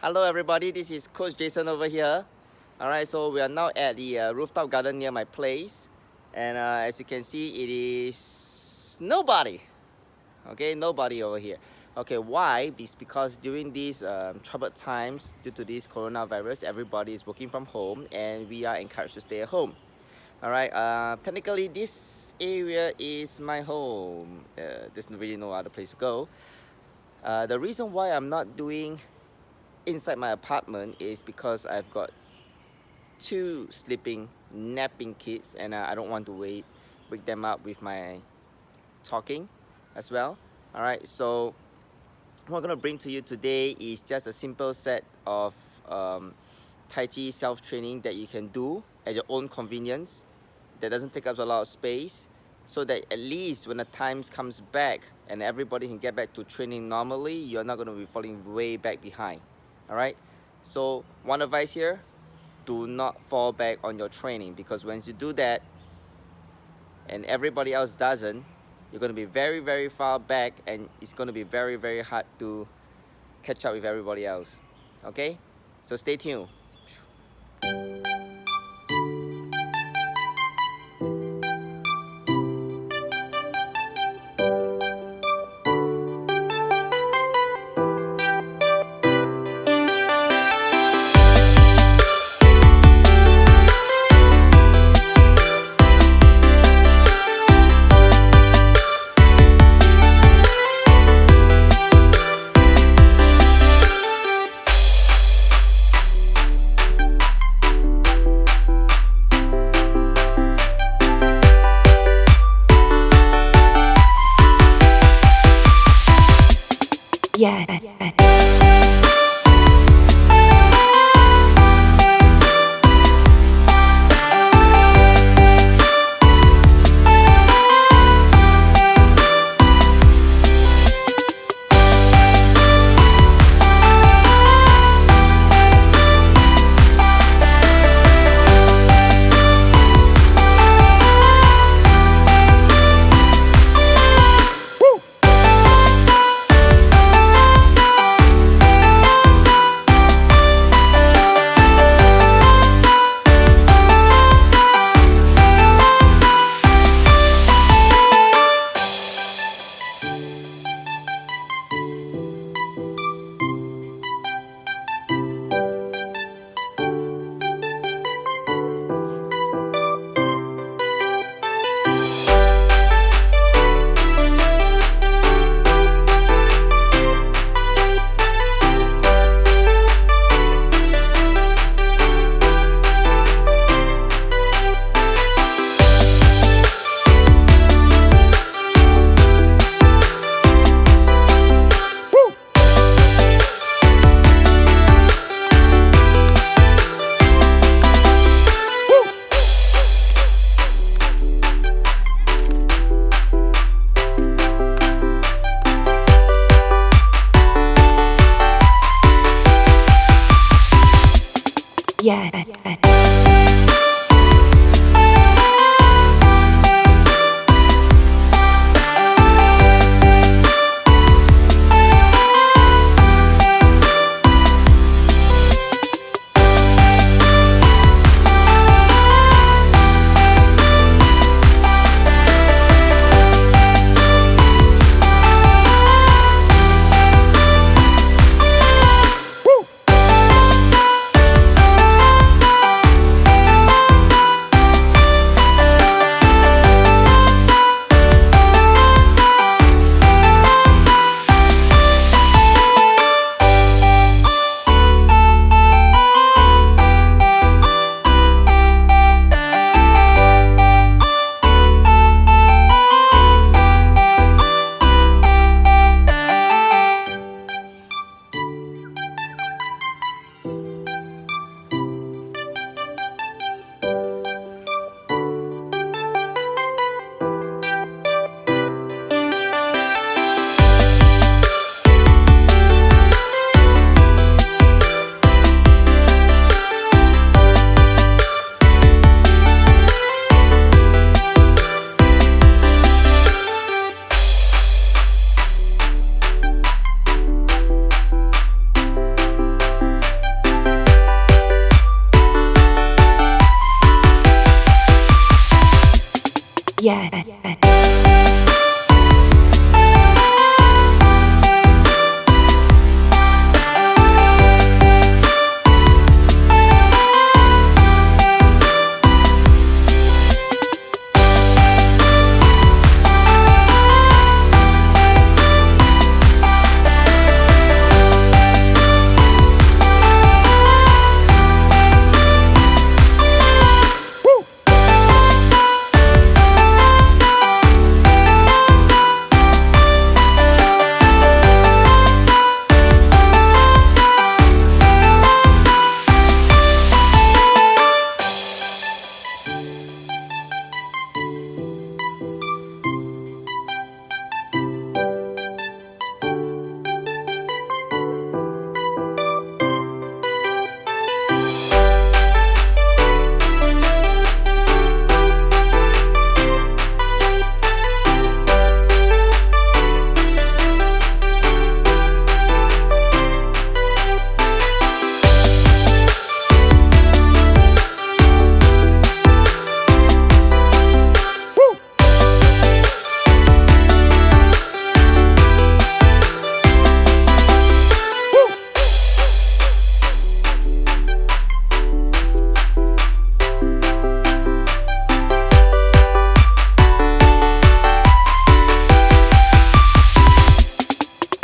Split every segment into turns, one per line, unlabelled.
Hello everybody, this is Coach Jason over here. Alright, so we are now at the rooftop garden near my place. And as you can see, it is nobody. Okay, nobody over here. Okay, why? It's because during these troubled times, due to this coronavirus, everybody is working from home and we are encouraged to stay at home. Alright, technically this area is my home. There's really no other place to go. The reason why I'm not doing inside my apartment is because I've got two napping kids, and I don't want to wake them up with my talking as well. Alright, so what I'm gonna bring to you today is just a simple set of Taichi self-training that you can do at your own convenience, that doesn't take up a lot of space, so that at least when the times comes back and everybody can get back to training normally, you're not going to be falling way back behind. Alright, so one advice here: do not fall back on your training, because once you do that and everybody else doesn't, you're going to be very far back, and it's going to be very hard to catch up with everybody else. Okay, so stay tuned.
Yeah. Yeah.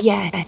Yeah.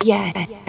Yeah. Yeah.